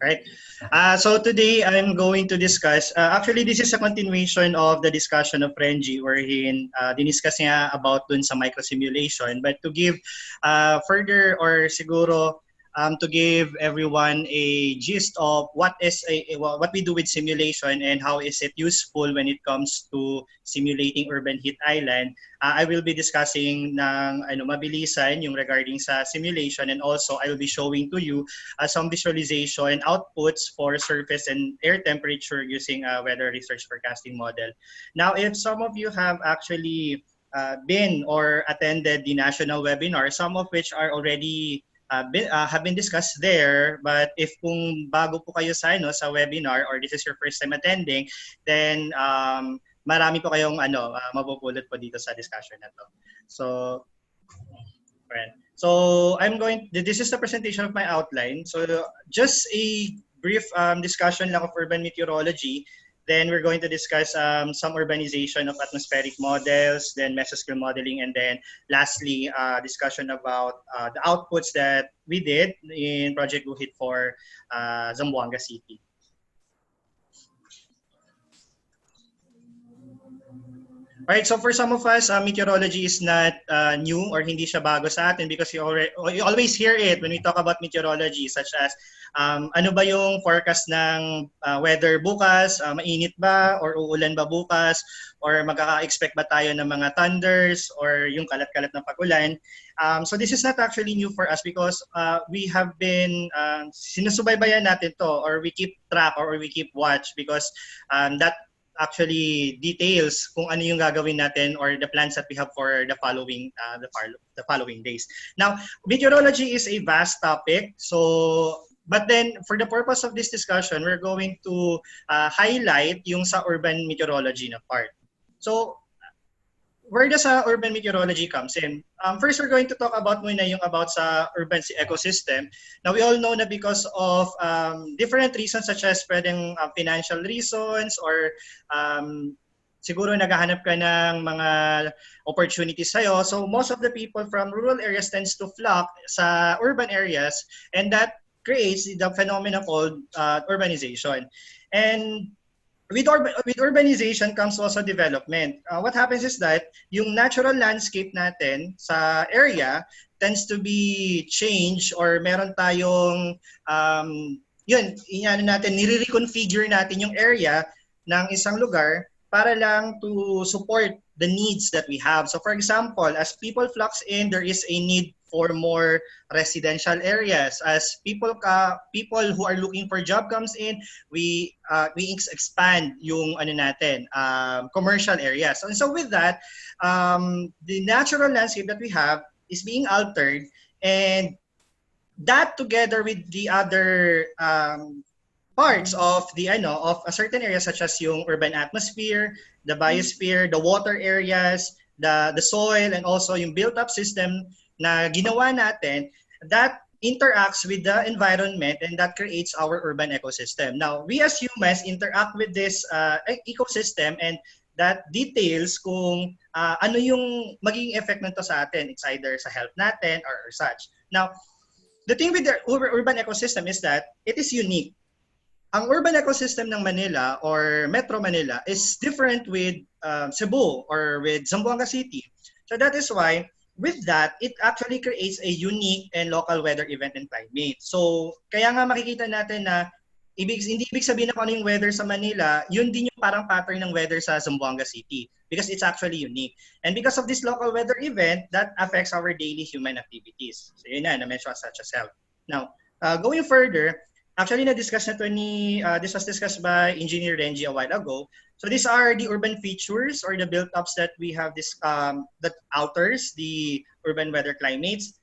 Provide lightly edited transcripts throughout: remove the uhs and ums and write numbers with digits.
Right. So today I'm going to discuss, actually this is a continuation of the discussion of Renji wherein diniscuss niya about dun sa microsimulation. But to give further or siguro to give everyone a gist of what what we do with simulation and how is it useful when it comes to simulating urban heat island. I will be discussing ng mabilisan yung regarding sa simulation, and also I will be showing to you some visualization outputs for surface and air temperature using a weather research forecasting model. Now, if some of you have actually been or attended the national webinar, some of which are already have been discussed there, but if kung bago po kayo sa webinar or this is your first time attending, then marami po kayong mapupulot po dito sa discussion na to. So, friend. So this is the presentation of my outline. So just a brief discussion lang of urban meteorology. Then we're going to discuss some urbanization of atmospheric models, then mesoscale modeling, and then lastly, discussion about the outputs that we did in Project GUHeat for Zamboanga City. Alright, so for some of us, meteorology is not new or hindi siya bago sa atin because you always hear it when we talk about meteorology, such as ano ba yung forecast ng weather bukas, mainit ba or uulan ba bukas, or magkaka-expect ba tayo ng mga thunders or yung kalat-kalat na pag-ulan. So this is not actually new for us because we have been sinusubaybayan natin to, or we keep track or we keep watch because that actually details kung ano yung gagawin natin or the plans that we have for the following days. Now, meteorology is a vast topic, but then for the purpose of this discussion, we're going to highlight yung sa urban meteorology na part. So, where does urban meteorology comes in? First, we're going to talk about muna yung about sa urban ecosystem. Now, we all know na because of different reasons such as pwedeng financial reasons or siguro naghahanap ka ng mga opportunities sa'yo. So, most of the people from rural areas tends to flock sa urban areas, and that creates the phenomenon called urbanization. And with urbanization comes also development. What happens is that yung natural landscape natin sa area tends to be changed, or meron tayong nire-reconfigure natin yung area ng isang lugar para lang to support the needs that we have. So for example, as people flux in, there is a need for more residential areas. As people who are looking for job comes in, we expand yung commercial areas. So with that, the natural landscape that we have is being altered, and that together with the other parts of of a certain area such as yung urban atmosphere, the biosphere, the water areas, the soil, and also yung built-up system na ginawa natin, that interacts with the environment, and that creates our urban ecosystem. Now, we as humans interact with this ecosystem, and that details kung ano yung magiging effect nito sa atin. It's either sa health natin or such. Now, the thing with the urban ecosystem is that it is unique. Ang urban ecosystem ng Manila or Metro Manila is different with Cebu or with Zamboanga City. So that is why, with that, it actually creates a unique and local weather event and climate. So, kaya nga makikita natin na hindi ibig sabihin na kung ano yung weather sa Manila, yun din yung parang pattern ng weather sa Zamboanga City because it's actually unique. And because of this local weather event, that affects our daily human activities. So, yun na-mention such as health. Now, going further, actually na-discuss na to this was discussed by Engineer Renji a while ago. So these are the urban features or the built-ups that we have that alters the urban weather climates,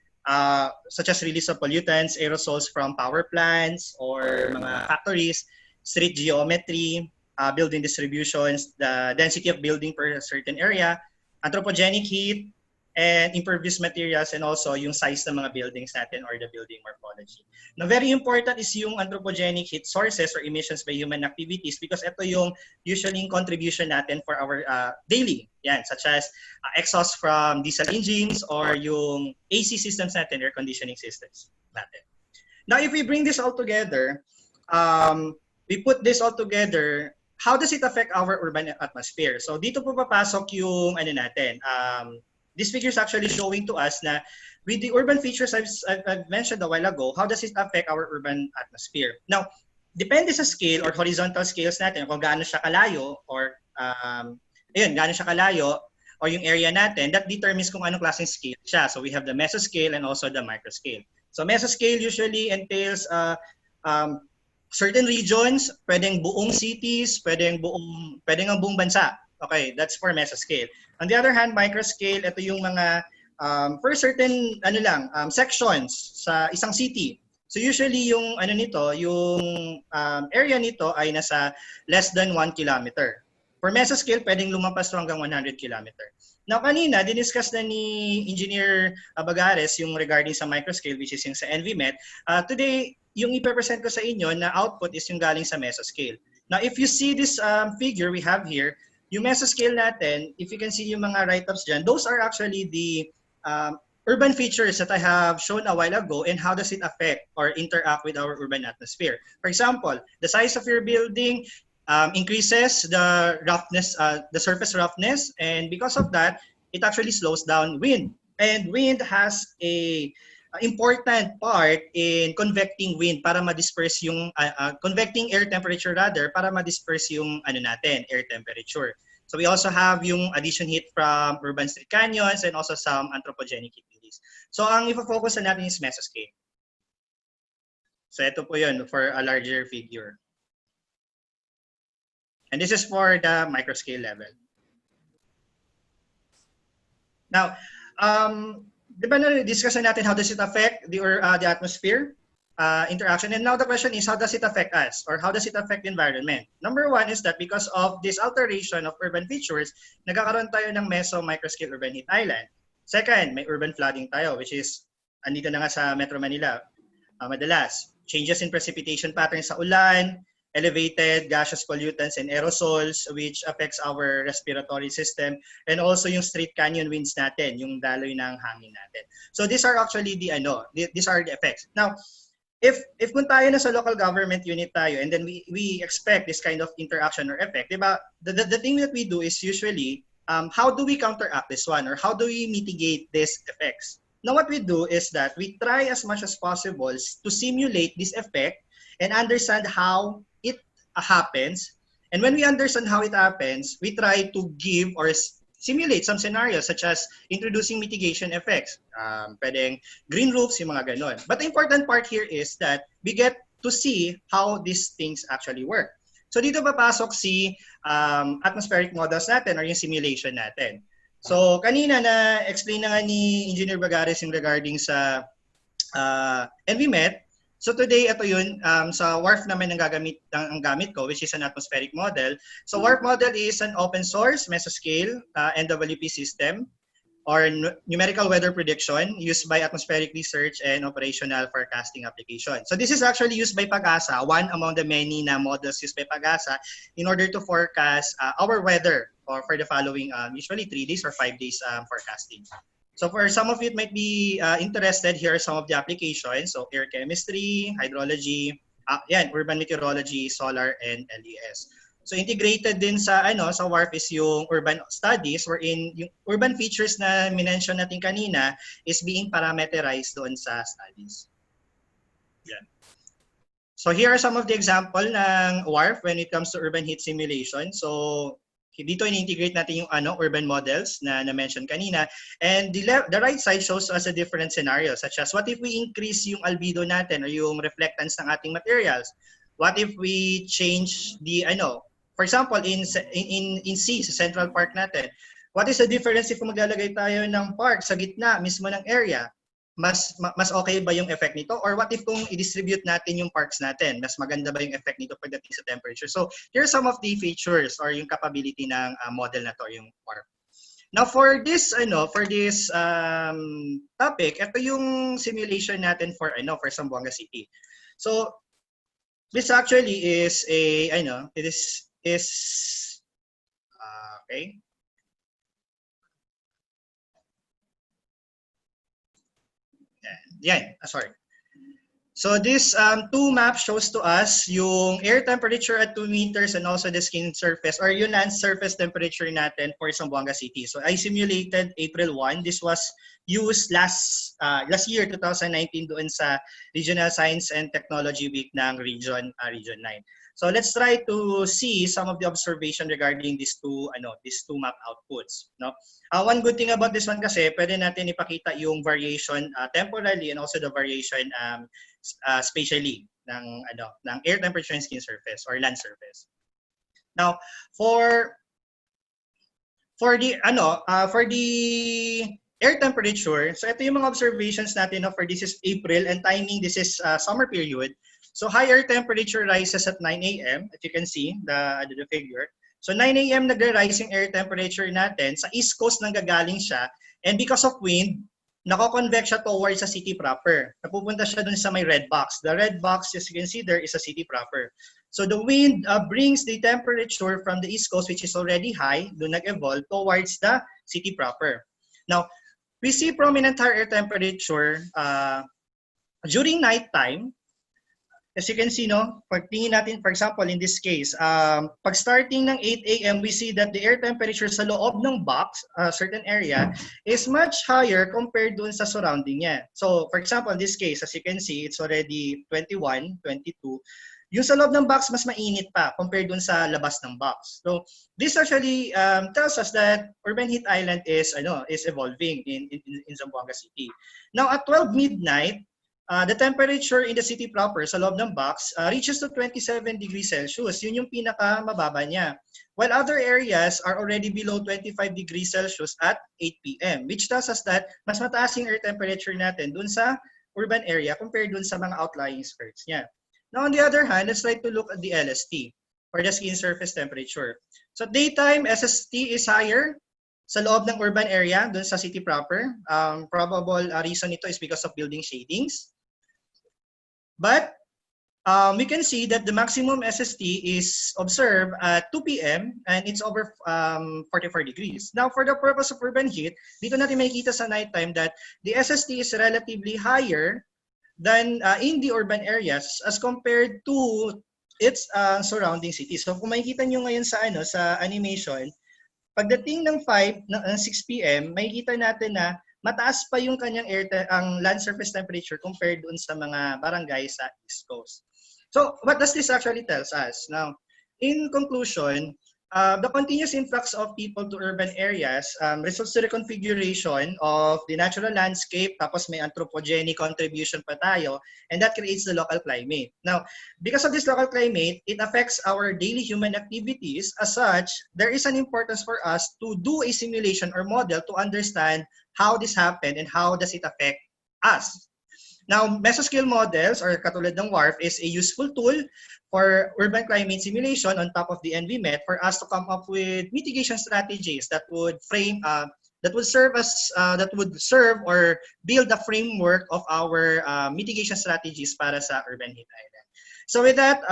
such as release of pollutants, aerosols from power plants or mga factories, street geometry, building distributions, the density of building per certain area, anthropogenic heat, and impervious materials, and also yung size ng mga buildings natin or the building morphology. Now, very important is yung anthropogenic heat sources or emissions by human activities because ito yung usually contribution natin for our daily, such as exhaust from diesel engines or yung AC systems natin, air conditioning systems natin. Now, if we bring this all together, we put this all together, how does it affect our urban atmosphere? So dito po papasok yung ano natin. This figure is actually showing to us na with the urban features I've mentioned a while ago, how does it affect our urban atmosphere? Now, depende sa scale or horizontal scales natin kung gaano siya kalayo or gaano siya kalayo or yung area natin, that determines kung anong klaseng scale siya. So we have the mesoscale and also the microscale. So mesoscale usually entails certain regions, pwedeng buong cities, pwedeng ang buong bansa. Okay, that's for mesoscale. On the other hand, microscale, ito yung mga for certain sections sa isang city. So usually yung yung area nito ay nasa less than 1 kilometer. For mesoscale, pwedeng lumampas to hanggang 100 kilometer. Now kanina, diniscuss na ni Engineer Bagares yung regarding sa microscale, which is yung sa NVMet. Today, yung i-present ko sa inyo na output is yung galing sa mesoscale. Now, if you see this figure we have here, yung mesoscale natin, if you can see yung mga write-ups dyan, those are actually the urban features that I have shown a while ago and how does it affect or interact with our urban atmosphere. For example, the size of your building increases the roughness, the surface roughness, and because of that, it actually slows down wind. And wind has a important part in convecting wind para ma-disperse yung convecting air temperature rather para ma-disperse yung air temperature. So we also have yung addition heat from urban street canyons and also some anthropogenic heat release. So ang ipo-focus na natin is mesoscale. So ito po yun for a larger figure. And this is for the microscale level. Now, di ba na-discuss na natin how does it affect the atmosphere interaction? And now the question is, how does it affect us? Or how does it affect the environment? Number one is that because of this alteration of urban features, nagkakaroon tayo ng microscale urban heat island. Second, may urban flooding tayo, which is, andito na nga sa Metro Manila, madalas. Changes in precipitation patterns sa ulan, elevated gaseous pollutants and aerosols which affects our respiratory system, and also yung street canyon winds natin, yung daloy ng hangin natin. So these are actually these are the effects. Now, if kung tayo na sa local government unit tayo and then we expect this kind of interaction or effect, diba? The thing that we do is usually how do we counteract this one or how do we mitigate these effects? Now what we do is that we try as much as possible to simulate this effect and understand how it happens. And when we understand how it happens, we try to give or simulate some scenarios such as introducing mitigation effects. Pwedeng green roofs, yung mga ganon. But the important part here is that we get to see how these things actually work. So dito papasok si atmospheric models natin or yung simulation natin. So kanina na-explain na nga ni Engineer Bagares yung regarding sa NVMet. So today, ito yun, sa WRF naman ang gamit ko, which is an atmospheric model. So WRF model is an open source mesoscale NWP system or numerical weather prediction used by atmospheric research and operational forecasting application. So this is actually used by PAGASA, one among the many na models used by PAGASA in order to forecast our weather for the following usually 3 days or 5 days forecasting. So for some of you might be interested, here are some of the applications. So air chemistry, hydrology, urban meteorology, solar, and LES. So integrated din sa sa WRF is yung urban studies wherein yung urban features na minention natin kanina is being parameterized doon sa studies. Yan. So here are some of the example ng WRF when it comes to urban heat simulation. So dito in-integrate natin yung urban models na na-mention kanina. And the right side shows us a different scenario such as what if we increase yung albedo natin or yung reflectance ng ating materials? What if we change the for example in C sa Central Park natin? What is the difference if maglalagay tayo ng park sa gitna mismo ng area? Mas okay ba yung effect nito? Or what if kung i-distribute natin yung parks natin? Mas maganda ba yung effect nito pagdating sa temperature? So here are some of the features or yung capability ng model na to, yung WRF. Now for this topic, ito yung simulation natin for Zamboanga City. So this actually is a okay. Sorry. So this two maps shows to us yung air temperature at 2 meters and also the skin surface or yung land surface temperature natin for Zamboanga City. So I simulated April 1. This was used last year 2019 doon sa Regional Science and Technology Week ng Region 9. So let's try to see some of the observation regarding these two map outputs, no? One good thing about this one kasi pwede natin ipakita yung variation temporally and also the variation spatially ng air temperature and skin surface or land surface. Now, for the air temperature, so ito yung mga observations natin for this is April and timing, this is summer period. So higher temperature rises at 9 a.m. If you can see the figure. So 9 a.m. nagre-rise yung air temperature natin. Sa east coast nanggagaling siya. And because of wind, nako-convect siya towards sa city proper. Napupunta siya dun sa may red box. The red box, as you can see there, is a city proper. So the wind brings the temperature from the east coast, which is already high, dun nag-evolve, towards the city proper. Now, we see prominent higher air temperature during night time. As you can see, no, pag tingin natin, for example, in this case, pag starting ng 8 a.m., we see that the air temperature sa loob ng box, certain area, is much higher compared dun sa surrounding niya. So, for example, in this case, as you can see, it's already 21, 22. Yung sa loob ng box, mas mainit pa compared dun sa labas ng box. So, this actually tells us that urban heat island is evolving in Zamboanga City. Now, at 12 midnight, the temperature in the city proper sa loob ng box reaches to 27 degrees Celsius. Yun yung pinaka-mababa niya. While other areas are already below 25 degrees Celsius at 8 p.m. which tells us that mas mataas yung air temperature natin dun sa urban area compared dun sa mga outlying skirts niya. Now on the other hand, let's try to look at the LST or the skin surface temperature. So daytime, SST is higher sa loob ng urban area dun sa city proper. Probable reason nito is because of building shadings. But we can see that the maximum SST is observed at 2 p.m. and it's over 44 degrees. Now, for the purpose of urban heat, dito natin makikita sa nighttime that the SST is relatively higher than in the urban areas as compared to its surrounding cities. So, kung makikita nyo ngayon sa animation, pagdating ng 6 p.m., makikita natin na mataas pa yung kanyang ang land surface temperature compared doon sa mga barangay sa East Coast. So, what does this actually tells us? Now, in conclusion, the continuous influx of people to urban areas results to the configuration of the natural landscape, tapos may anthropogenic contribution pa tayo, and that creates the local climate. Now, because of this local climate, it affects our daily human activities. As such, there is an importance for us to do a simulation or model to understand how this happened and how does it affect us. Now, mesoscale models or katulad ng WRF is a useful tool for urban climate simulation on top of the NVMet for us to come up with mitigation strategies that would serve or build the framework of our mitigation strategies para sa urban heat island. So with that,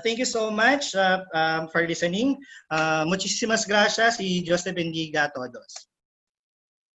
thank you so much for listening. Muchísimas gracias y Dios te bendiga a todos.